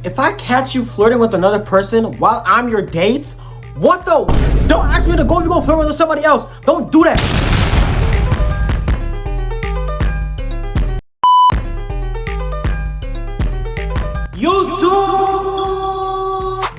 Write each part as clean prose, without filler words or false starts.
If I catch you flirting with another person while I'm your date, what the? Don't ask me to go if you're gonna flirt with somebody else. Don't do that. YouTube!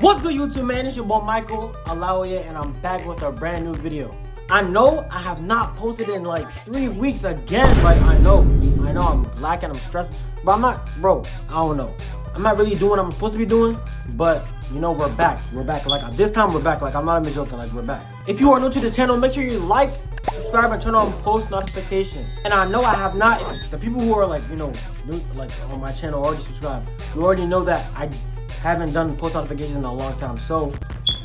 What's good, YouTube, man? It's your boy Michael Alawiya, and I'm back with a brand new video. I know I have not posted in like 3 weeks again. Like, I know I'm lacking, I'm stressed, but I'm not, bro. I don't know. I'm not really doing what I'm supposed to be doing, but you know, we're back. We're back. Like, this time we're back. Like, I'm not even joking. Like, we're back. If you are new to the channel, make sure you like, subscribe, and turn on post notifications. And I know I have not. The people who are like, you know, new, like on my channel already subscribed. You already know that I haven't done post notifications in a long time. So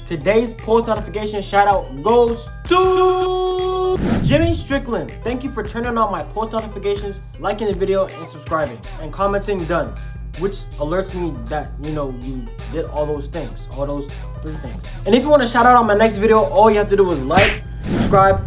today's post notification shout out goes to Jimmy Strickland. Thank you for turning on my post notifications, liking the video, and subscribing, and commenting done, which alerts me that, you know, you did all those things, all those 3 things. And if you want to shout out on my next video, all you have to do is like, subscribe,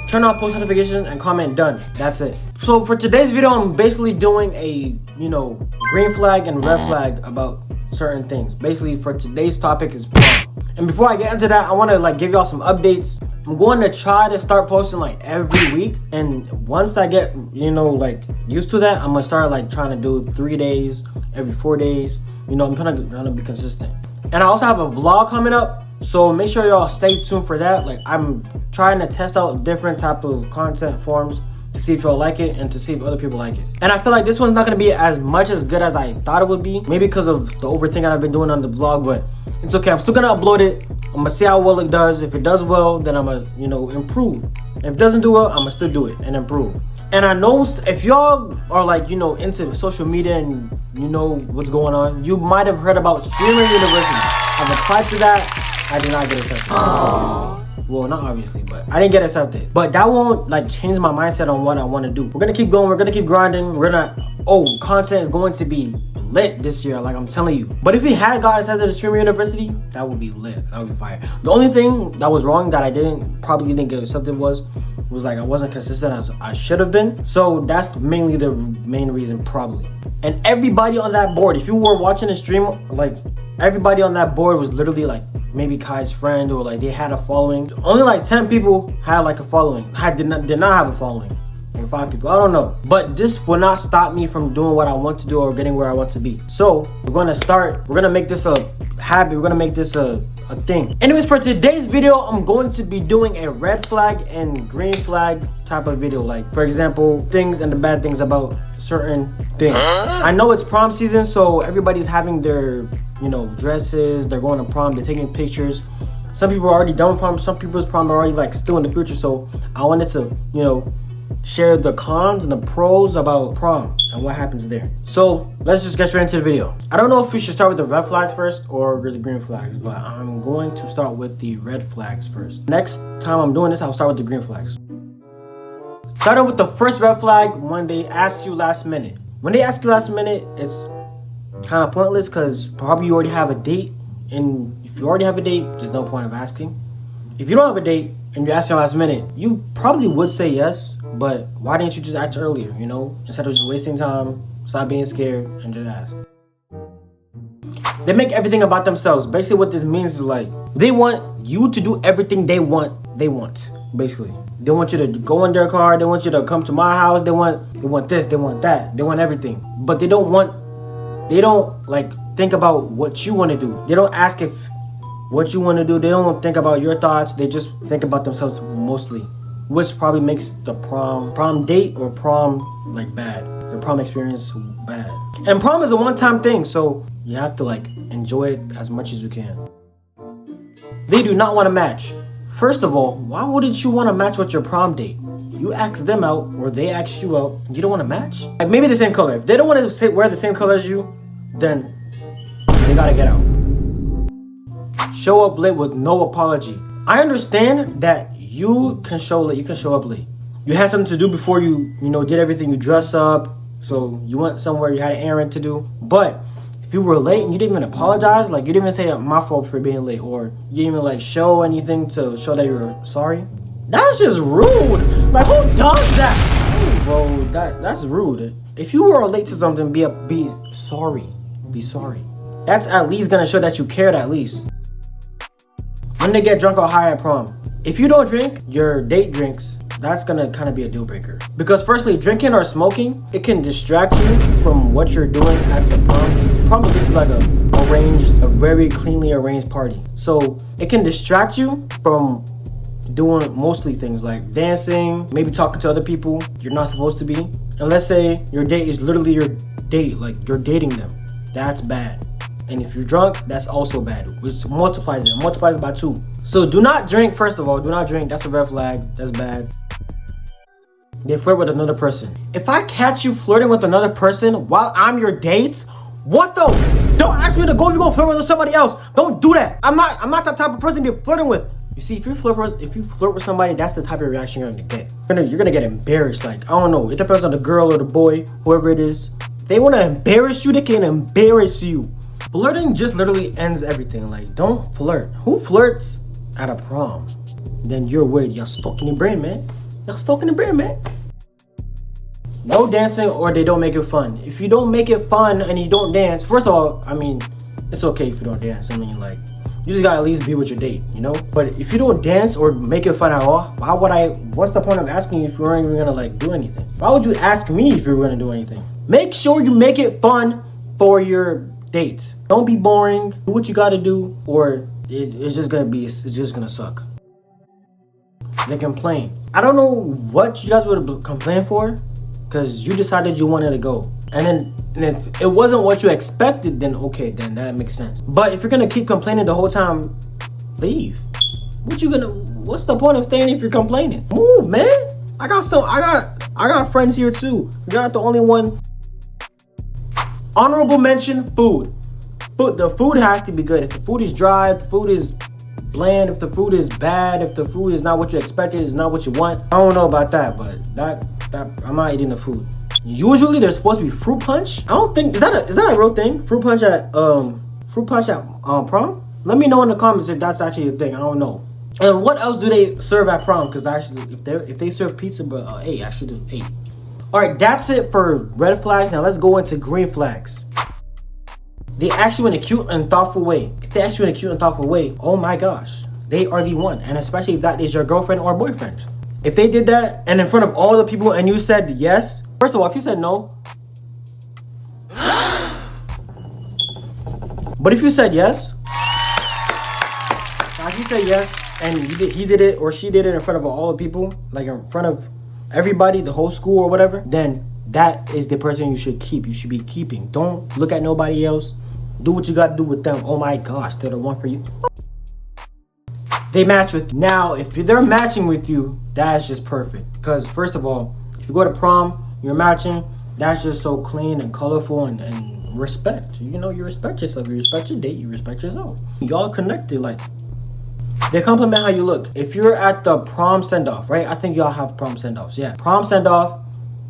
turn on post notifications, and comment done. That's it. So for today's video, I'm basically doing a, you know, green flag and red flag about certain things. Basically, for today's topic is prom. And before I get into that, I want to like give y'all some updates. I'm going to try to start posting like every week, and once I get, you know, like used to that, I'm gonna start like trying to do 3 days, every 4 days. You know, I'm trying to be consistent. And I also have a vlog coming up, so make sure y'all stay tuned for that. Like, I'm trying to test out different type of content forms to see if y'all like it and to see if other people like it. And I feel like this one's not gonna be as good as I thought it would be, maybe because of the overthinking I've been doing on the vlog, but it's okay. I'm still gonna upload it. I'm gonna see how well it does. If it does well, then I'm gonna, you know, improve. If it doesn't do well, I'm gonna still do it and improve. And I know if y'all are like, you know, into social media and you know what's going on, you might have heard about streaming university. I've applied to that. I did not get accepted, obviously. Well, not obviously, but I didn't get accepted. But that won't like change my mindset on what I want to do. We're gonna keep going. We're gonna keep grinding. Content is going to be lit this year, like I'm telling you. But if we had got accepted to streaming university, that would be lit. That would be fire. The only thing that was wrong that I probably didn't get accepted was like I wasn't consistent as I should have been. So that's mainly the main reason, probably. And everybody on that board, if you were watching the stream, like everybody on that board was literally like maybe Kai's friend, or like they had a following. Only like 10 people had like a following. Did not have a following. Or 5 people, I don't know. But this will not stop me from doing what I want to do or getting where I want to be. So we're gonna make this a habit. We're gonna make this a thing. Anyways, for today's video, I'm going to be doing a red flag and green flag type of video. Like, for example, things and the bad things about certain things. I know it's prom season, so everybody's having their, you know, dresses. They're going to prom. They're taking pictures. Some people are already done with prom. Some people's prom are already like still in the future. So I wanted to, you know, share the cons and the pros about prom and what happens there. So let's just get straight into the video. I don't know if we should start with the red flags first or the green flags, but I'm going to start with the red flags first. Next time I'm doing this, I'll start with the green flags. Starting with the first red flag, when they ask you last minute. When they ask you last minute, it's kind of pointless because probably you already have a date, and if you already have a date, there's no point of asking. If you don't have a date and you're asking last minute, you probably would say yes, but why didn't you just ask earlier, you know? Instead of just wasting time, stop being scared, and just ask. They make everything about themselves. Basically what this means is like, they want you to do everything they want, basically. They want you to go in their car, they want you to come to my house, they want this, they want that, they want everything. But they don't like think about what you want to do. They don't ask if what you want to do. They don't think about your thoughts. They just think about themselves mostly, which probably makes the prom date or prom like bad, the prom experience bad. And prom is a one-time thing, so you have to like enjoy it as much as you can. They do not want to match. First of all, why wouldn't you want to match with your prom date? You ask them out or they ask you out, you don't want to match? Like maybe the same color. If they don't want to wear the same color as you, then they gotta get out. Show up late with no apology. I understand that you can show up late. You had something to do before you did everything. You dress up, so you went somewhere, you had an errand to do. But if you were late and you didn't even apologize, like you didn't even say my fault for being late, or you didn't even like show anything to show that you're sorry, that's just rude. Like, who does that? Bro, that's rude. If you were late to something, be sorry. Be sorry. That's at least gonna show that you cared at least. When they get drunk or high at prom. If you don't drink, your date drinks, that's gonna kind of be a deal breaker. Because firstly, drinking or smoking, it can distract you from what you're doing at the prom. Prom is basically like a very cleanly arranged party. So it can distract you from doing mostly things like dancing, maybe talking to other people you're not supposed to be. And let's say your date is literally your date, like you're dating them. That's bad. And if you're drunk, that's also bad, which multiplies it by 2. So do not drink, first of all, do not drink. That's a red flag, that's bad. They flirt with another person. If I catch you flirting with another person while I'm your date, what though? Don't ask me to go if you're gonna flirt with somebody else. Don't do that. I'm not that type of person to be flirting with. You see, if you flirt with somebody, that's the type of reaction you're gonna get. You're gonna get embarrassed. Like, I don't know, it depends on the girl or the boy, whoever it is. If they wanna embarrass you, they can embarrass you. Flirting just literally ends everything. Like, don't flirt. Who flirts at a prom? Then you're weird. You're stuck in your brain, man. You're stuck in the brain, man. No dancing or they don't make it fun. If you don't make it fun and you don't dance, first of all, I mean, it's okay if you don't dance. I mean, like, you just gotta at least be with your date, you know? But if you don't dance or make it fun at all, what's the point of asking you if you weren't even gonna like do anything? Why would you ask me if you were gonna do anything? Make sure you make it fun for your date. Don't be boring. Do what you gotta do, or it's just gonna suck. They complain. I don't know what you guys would complain for, because you decided you wanted to go. And if it wasn't what you expected, then okay, then that makes sense. But if you're gonna keep complaining the whole time, leave. What's the point of staying if you're complaining? Move, man. I got friends here too. You're not the only one. Honorable mention, food. The food has to be good. If the food is dry, if the food is bland, if the food is bad, if the food is not what you expected, is not what you want. I don't know about that, but that I'm not eating the food. Usually there's supposed to be fruit punch. I don't think is that a real thing? Fruit punch at prom? Let me know in the comments if that's actually a thing. I don't know. And what else do they serve at prom? Because actually, if they serve pizza, but actually, 8. All right, that's it for red flags. Now let's go into green flags. They ask you in a cute and thoughtful way. If they ask you in a cute and thoughtful way, oh my gosh, they are the one. And especially if that is your girlfriend or boyfriend. If they did that and in front of all the people and you said yes, first of all, if you said no, but if you said yes, now if you said yes and he did it or she did it in front of all the people, like in front of everybody, the whole school or whatever, then that is the person you should keep. You should be keeping. Don't look at nobody else. Do what you got to do with them. Oh my gosh, they're the one for you. They match with you. Now, if they're matching with you, that's just perfect. Because first of all, if you go to prom, you're matching, that's just so clean and colorful and respect. You know, you respect yourself. You respect your date. You respect yourself. Y'all connected. Like, they compliment how you look. If you're at the prom send-off, right? I think y'all have prom send-offs. Yeah. Prom send-off,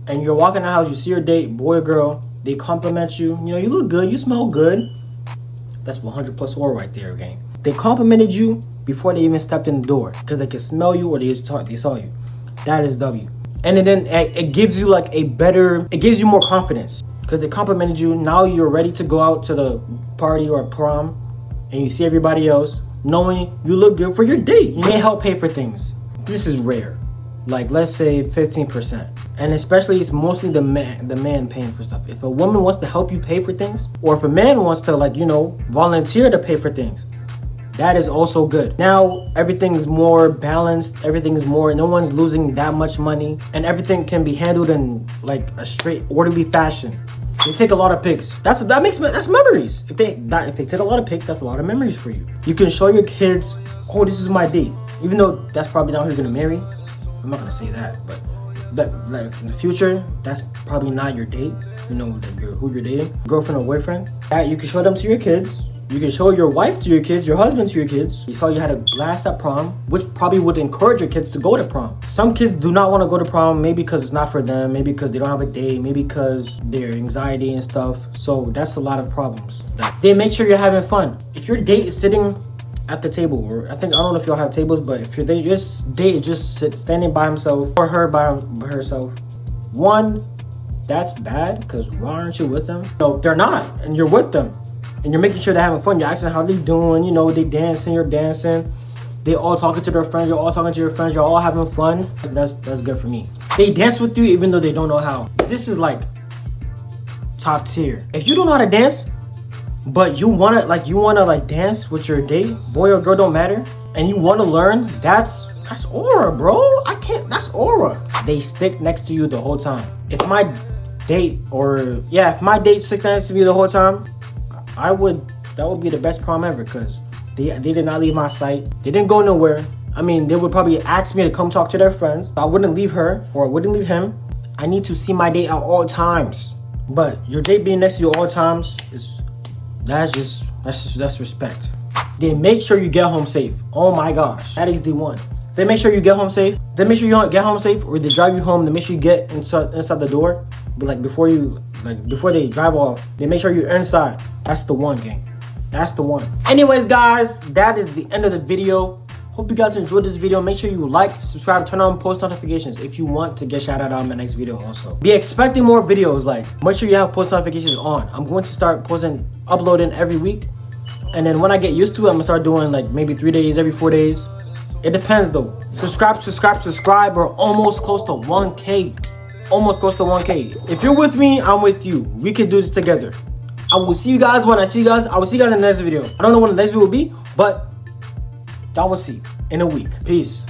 and you're walking out, you see your date, boy or girl, they compliment you. You know, you look good, you smell good. That's 100 plus or right there, gang. They complimented you before they even stepped in the door because they could smell you or they saw you. That is W. And then it gives you like it gives you more confidence because they complimented you. Now you're ready to go out to the party or prom and you see everybody else knowing you look good for your date. You may help pay for things. This is rare. Like, let's say 15%. And especially it's mostly the man paying for stuff. If a woman wants to help you pay for things, or if a man wants to, like, you know, volunteer to pay for things, that is also good. Now everything is more balanced, everything is more, no one's losing that much money, and everything can be handled in like a straight, orderly fashion. They take a lot of pics. That's memories. If they take a lot of pics, that's a lot of memories for you. You can show your kids, oh, this is my date. Even though that's probably not who you're gonna marry. I'm not gonna say that, but like in the future, that's probably not your date. You know who you're dating, girlfriend or boyfriend. That you can show them to your kids. You can show your wife to your kids, your husband to your kids. You saw you had a blast at prom, which probably would encourage your kids to go to prom. Some kids do not want to go to prom, maybe because it's not for them, maybe because they don't have a date, maybe because their anxiety and stuff. So that's a lot of problems. They make sure you're having fun. If your date is sitting at the table, or I don't know if y'all have tables, but if your date is standing by himself or her by herself, one, that's bad because why aren't you with them? No, if they're not and you're with them, and you're making sure they're having fun. You're asking how they doing, you know, they dancing, you're dancing. They all talking to their friends, you're all talking to your friends, you're all having fun. That's good for me. They dance with you even though they don't know how. This is like top tier. If you don't know how to dance, but you wanna dance with your date, boy or girl, don't matter, and you wanna learn, that's aura, bro. That's aura. They stick next to you the whole time. If my date sticks next to me the whole time, that would be the best prom ever, because they did not leave my sight. They didn't go nowhere. I mean, they would probably ask me to come talk to their friends. I wouldn't leave her or I wouldn't leave him. I need to see my date at all times. But your date being next to you all times that's respect. They make sure you get home safe. Oh my gosh, that is the one. They make sure you get home safe. They make sure you get home safe, or they drive you home. They make sure you get inside the door. But like before they drive off, they make sure you're inside. That's the one, gang. That's the one. Anyways, guys, that is the end of the video. Hope you guys enjoyed this video. Make sure you like, subscribe, turn on post notifications if you want to get shouted out in my next video also. Be expecting more videos. Like, make sure you have post notifications on. I'm going to start uploading every week. And then when I get used to it, I'm gonna start doing like maybe 3 days, every 4 days. It depends though. Subscribe. We're almost close to 1K. Almost close to 1K. If you're with me, I'm with you. We can do this together. I will see you guys when I see you guys. I will see you guys in the next video. I don't know when the next video will be, but y'all will see in a week. Peace.